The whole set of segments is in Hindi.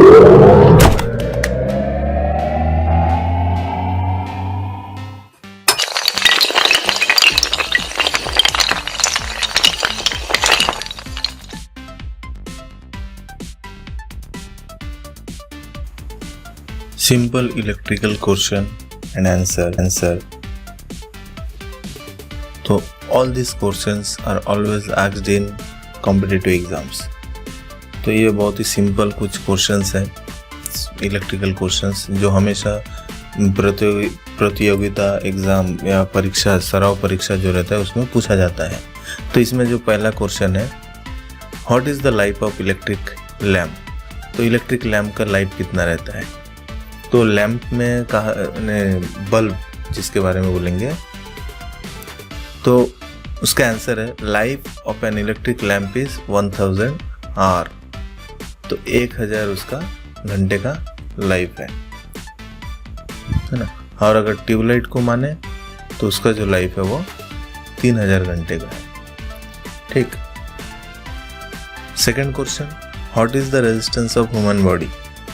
Simple electrical question and answer. So all these questions are always asked in competitive exams. तो ये बहुत ही सिंपल कुछ क्वेश्चंस हैं, इलेक्ट्रिकल क्वेश्चंस, जो हमेशा प्रतियोगिता एग्ज़ाम या परीक्षा, सराव परीक्षा जो रहता है उसमें पूछा जाता है। तो इसमें जो पहला क्वेश्चन है, what is the life of electric lamp. तो इलेक्ट्रिक लैम्प का लाइफ कितना रहता है। तो लैम्प में कहा बल्ब जिसके बारे में बोलेंगे, तो उसका आंसर है life of an electric lamp is 1000 hour. तो 1000 उसका घंटे का लाइफ है ना। और अगर ट्यूबलाइट को माने तो उसका जो लाइफ है वो 3000 घंटे का है। ठीक। Second question, what is the resistance of human body.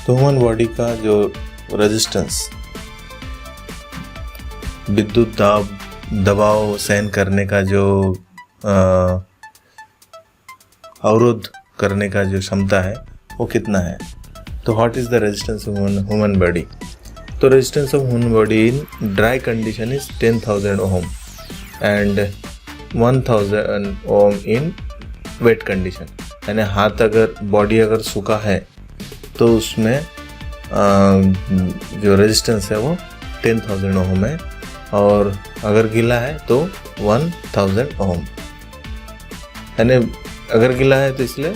तो ह्यूमन बॉडी का जो रेजिस्टेंस, विद्युत दबाव सहन करने का जो अवरोध करने का जो क्षमता है वो कितना है। तो what is the resistance of human body. तो resistance of human body in dry condition is 10,000 ohm and 1000 ohm in wet condition. यानी हाथ अगर बॉडी अगर सूखा है तो उसमें जो रेजिस्टेंस है वो 10,000 ओम है, और अगर गीला है तो 1000 ओम। यानी अगर गीला है तो इसलिए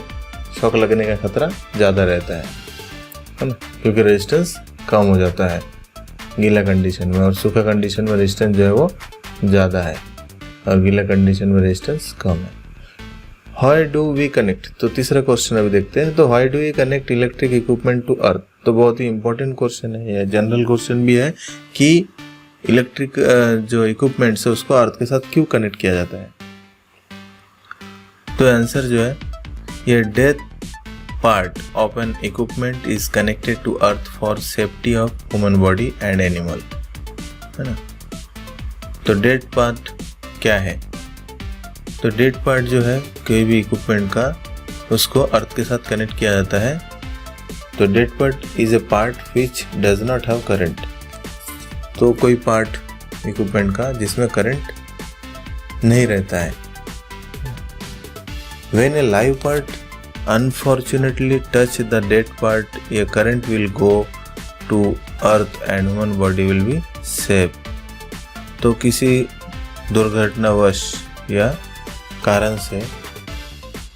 शॉक लगने का खतरा ज़्यादा रहता है ना, क्योंकि रेजिस्टेंस कम हो जाता है गीला कंडीशन में, और सूखा कंडीशन में रेजिस्टेंस जो है वो ज़्यादा है और गीला कंडीशन में रेजिस्टेंस कम है। How do we connect. तो तीसरा क्वेश्चन अभी देखते हैं। तो how do we connect electric equipment to earth. तो बहुत ही इंपॉर्टेंट क्वेश्चन है, यह जनरल क्वेश्चन भी है कि इलेक्ट्रिक जो इक्विपमेंट्स है उसको अर्थ के साथ क्यों कनेक्ट किया जाता है। तो आंसर जो है, ये dead part of an equipment is connected to earth for safety of human body and animal, है ना। तो डेड पार्ट क्या है। तो डेड पार्ट जो है कोई भी इक्विपमेंट का, उसको अर्थ के साथ कनेक्ट किया जाता है। तो dead part is a part which does not have current. तो कोई पार्ट इक्विपमेंट का जिसमें करंट नहीं रहता है। When a live part unfortunately touch the dead part, a current will go to earth and human body will be safe. तो किसी दुर्घटनावश या कारण से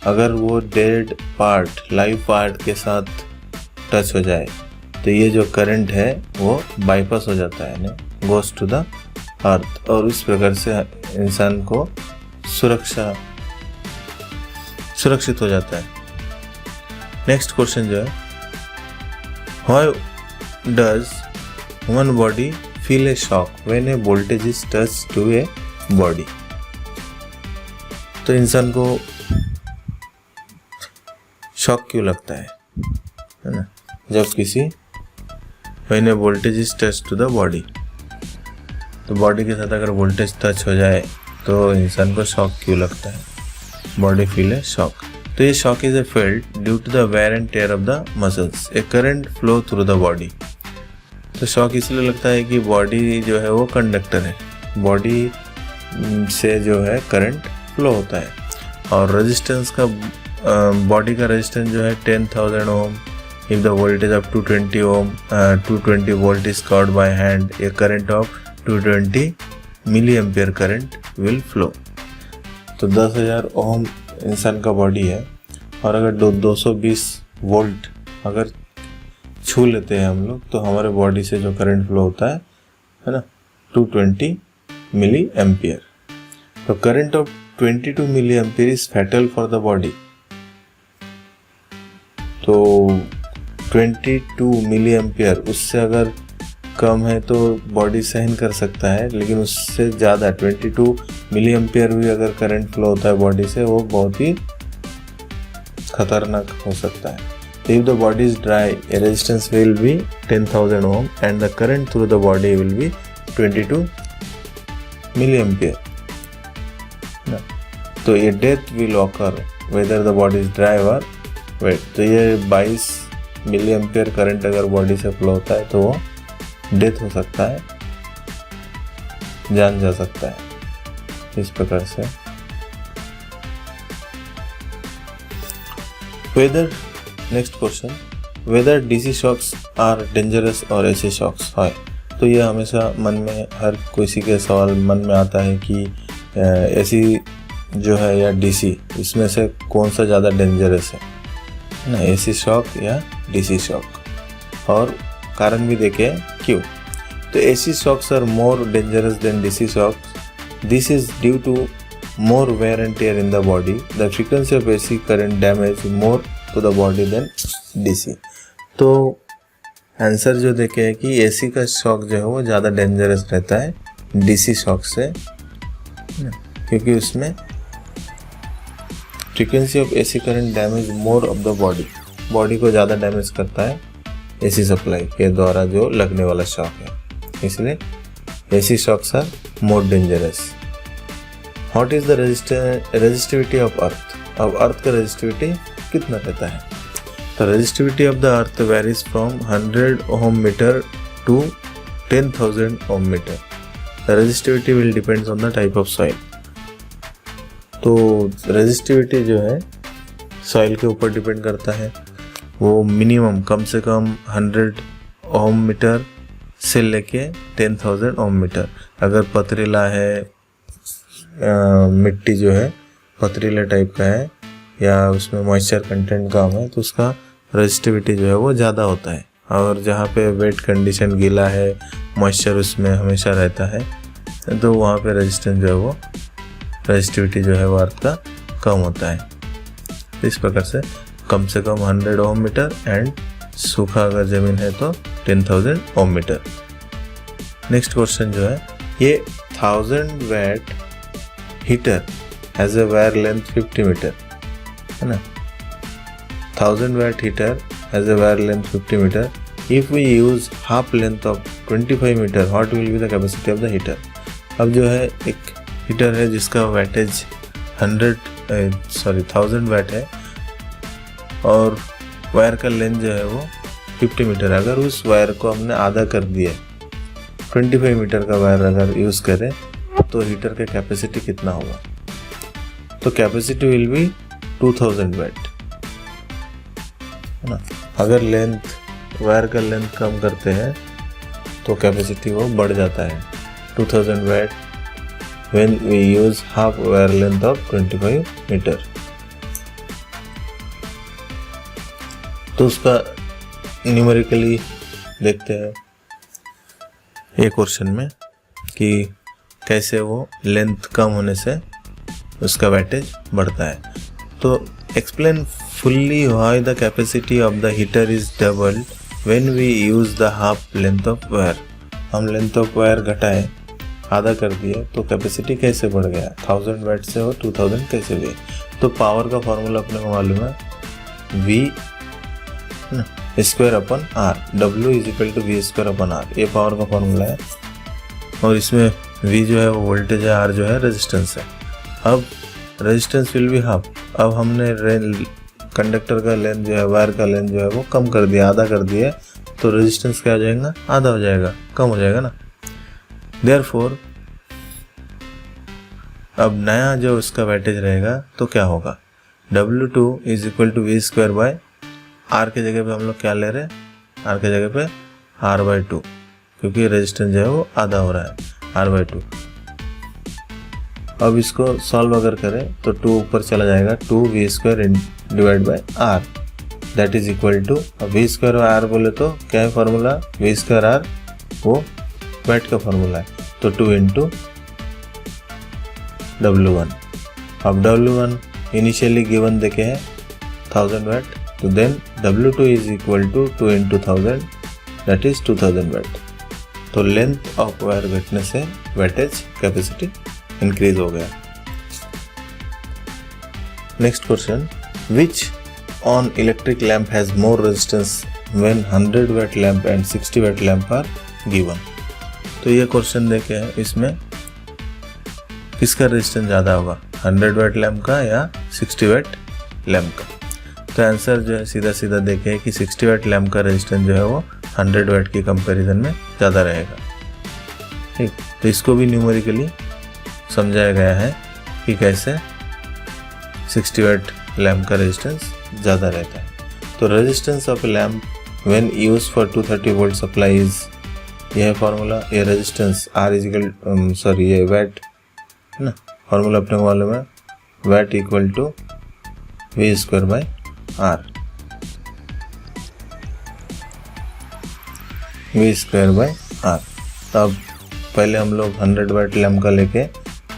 अगर वो डेड पार्ट लाइव पार्ट के साथ टच हो जाए तो ये जो करंट है वो बाईपास हो जाता है, गोस टू द अर्थ, और इस प्रकार से इंसान को सुरक्षित हो जाता है। नेक्स्ट क्वेश्चन जो है, how does human body feel a shock when a voltage is touch to a body. तो इंसान को शॉक क्यों लगता है ना, जब किसी when a voltage is touch to the body. तो बॉडी के साथ अगर वोल्टेज टच हो जाए तो इंसान को शॉक क्यों लगता है, बॉडी फील ए शॉक। तो ये shock is a felt due to the wear and tear of the muscles, a current flow through the body. तो शॉक इसलिए लगता है कि बॉडी जो है वो कंडक्टर है, बॉडी से जो है करंट फ्लो होता है, और रेजिस्टेंस का बॉडी का रेजिस्टेंस जो है 10,000 ohm. If the voltage of 220 ohm 220 volt is covered by hand, a current of 220 milli ampere current will flow. तो 10,000 ओम इंसान का बॉडी है, और अगर 220 वोल्ट अगर छू लेते हैं हम लोग तो हमारे बॉडी से जो करंट फ्लो होता है ना, 220 मिली एम्पियर। तो current of 22 milli ampere is fatal for the body. तो 22 मिली एम्पियर, उससे अगर कम है तो बॉडी सहन कर सकता है, लेकिन उससे ज़्यादा 22 मिली एम्पियर भी अगर करंट फ्लो होता है बॉडी से, वो बहुत ही खतरनाक हो सकता है। If the body is dry, a resistance will be 10,000 ohm and the current through the body will be 22 milliampere. तो ये death will occur whether the body is dry और वेट। तो ये 22 मिलीएम्पियर करंट अगर बॉडी से फ्लो होता है तो वो डेथ हो सकता है, जान जा सकता है इस प्रकार से। Whether next question, whether DC shocks are dangerous और एसी शॉक्स है। तो ये हमेशा मन में हर किसी के सवाल मन में आता है कि एसी जो है या डीसी, इसमें से कौन सा ज़्यादा डेंजरस है ना, एसी शॉक या डीसी शॉक। और कारण भी देखें क्यों। तो AC shocks are more dangerous than DC shocks. This is due to more wear and tear in the body. The frequency of AC current damage more to the body than DC. तो आंसर जो देखे है कि एसी का शॉक जो है वो ज़्यादा डेंजरस रहता है डीसी शॉक से, क्योंकि उसमें frequency of AC current damage more of the body, body को ज़्यादा डैमेज करता है एसी सप्लाई के द्वारा जो लगने वाला शॉक है, इसलिए AC shocks are more dangerous. What is the resistivity of earth. अब अर्थ का रेजिस्टिविटी कितना रहता है। तो resistivity of the earth varies from 100 ohm meter to 10,000 ohm meter. The resistivity will depends on the type of soil. तो रेजिस्टिविटी जो है सॉइल के ऊपर डिपेंड करता है। वो मिनिमम कम से कम 100 ओम मीटर से लेके 10,000 ओम मीटर। अगर पथरीला है, मिट्टी जो है पथरीला टाइप का है या उसमें मॉइस्चर कंटेंट कम है तो उसका रेजिस्टिविटी जो है वो ज़्यादा होता है। और जहाँ पे वेट कंडीशन गीला है, मॉइस्चर उसमें हमेशा रहता है, तो वहाँ पे रेजिस्टेंस जो है वो रेजिस्टिविटी जो है वो अर्थ का कम होता है। इस प्रकार से कम 100 ओम मीटर एंड सूखा अगर ज़मीन है तो 10,000 ओम मीटर। नेक्स्ट क्वेश्चन जो है, ये 1000 watt heater has a wire length 50 meter है ना। 1000 watt heater has a wire length 50 meter. If we use half length of 25 meter, what will be the capacity of the heater? अब जो है एक हीटर है जिसका वैटेज 1000 वाट है और वायर का लेंथ जो है वो 50 मीटर। अगर उस वायर को हमने आधा कर दिया, 25 मीटर का वायर अगर यूज़ करें तो हीटर का कैपेसिटी कितना होगा। तो कैपेसिटी विल बी 2000 वाट है ना। अगर लेंथ वायर का लेंथ कम करते हैं तो कैपेसिटी वो बढ़ जाता है 2000 watt when we use half wire length of 25 meter. तो उसका न्यूमेरिकली देखते हैं एक क्वेश्चन में कि कैसे वो लेंथ कम होने से उसका वैटेज बढ़ता है। तो explain fully why the capacity of the heater is doubled when we use the half length of wire। हम लेंथ ऑफ वायर घटाए, आधा कर दिए तो कैपेसिटी कैसे बढ़ गया, 1000 वाट से और 2000 कैसे हुए। तो पावर का फॉर्मूला अपने को मालूम है, V square upon R, W is equal to V square upon R। ये पावर का फॉर्मूला है और इसमें V जो है वो वोल्टेज है, R जो है रेजिस्टेंस है। अब रेजिस्टेंस विल बी हाफ। अब हमने कंडक्टर का लेंथ जो है, वायर का लेंथ जो है वो कम कर दिया, आधा कर दिया, तो रेजिस्टेंस क्या हो जाएगा, आधा हो जाएगा, कम हो जाएगा ना। देयरफॉर अब नया जो उसका वैटेज रहेगा तो क्या होगा, W2 is equal to V square by R के जगह पे हम लोग क्या ले रहे हैं, R के जगह पे R/2, क्योंकि रेजिस्टेंस जो है वो आधा हो रहा है R/2। अब इसको सॉल्व अगर करें तो 2 ऊपर चला जाएगा, 2V square divide by R that is equal to, V square और R बोले तो क्या है फॉर्मूला, V स्क्वायर R वो वैट का फॉर्मूला है, तो 2 इंटू W1। अब W1 इनिशियली गिवन देखे हैं 1000 वाट, तो then W2 is equal to 2 into 1000 that is 2000 watt. तो लेंथ ऑफ वायर घटने से वैटेज कैपेसिटी इंक्रीज हो गया। Next question, which on electric lamp has more resistance when 100 watt lamp and 60 watt lamp are given। तो ये क्वेश्चन देखे हैं, इसमें किसका रेजिस्टेंस ज़्यादा होगा, 100 वाट लैम्प का या 60 वाट लैम्प का। तो आंसर जो है सीधा सीधा देखे कि 60 वाट लैम्प का रेजिस्टेंस जो है वो 100 वाट के कंपैरिजन में ज़्यादा रहेगा। ठीक, तो इसको भी न्यूमेरिकली समझाया गया है कि कैसे 60 वाट लैम्प का रेजिस्टेंस ज़्यादा रहता है। तो resistance of lamp when use for 230 volt supply is, यह है फॉर्मूला, ये रेजिस्टेंस आर इजिकल सॉरी ये वैट है ना, फॉर्मूला अपने को मालूम है, watt equal to V square by R, V square by R. तो अब पहले हम लोग 100 वाट लैम्प का लेके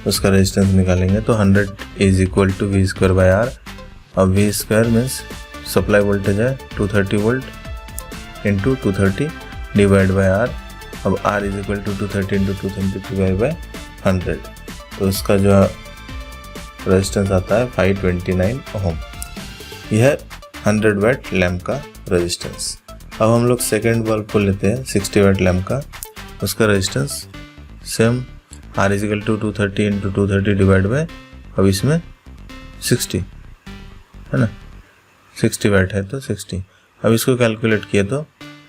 उसका रेजिस्टेंस निकालेंगे। तो 100 is equal to V square by R. अब V square means supply voltage है 230 volt into 230 divide by R. अब R is equal to 230 into 230 divide by 100। तो उसका जो रेजिस्टेंस आता है 529 ओम। यह 100 वाट लैम्प का रेजिस्टेंस। अब हम लोग सेकेंड बल्ब को लेते हैं 60 वाट लैम्प का, उसका resistance same R is equal to 230 into 230 divide by, अब इसमें 60 है ना, 60 वाट है तो 60। अब इसको कैलकुलेट किए तो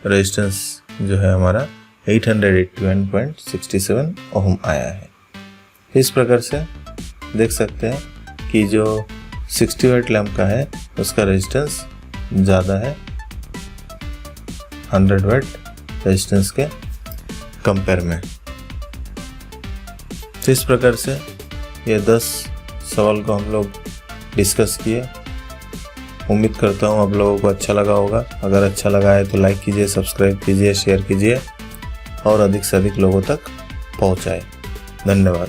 रेजिस्टेंस जो है हमारा 881.67 ओम आया है। इस प्रकार से देख सकते हैं कि जो 60 वाट लैम्प का है उसका रेजिस्टेंस ज़्यादा है 100 वाट रेजिस्टेंस के कंपेयर में। तो इस प्रकार से ये 10 सवाल को हम लोग डिस्कस किए। उम्मीद करता हूँ आप लोगों को अच्छा लगा होगा। अगर अच्छा लगा है तो लाइक कीजिए, सब्सक्राइब कीजिए, शेयर कीजिए और अधिक से अधिक लोगों तक पहुँचाए। धन्यवाद।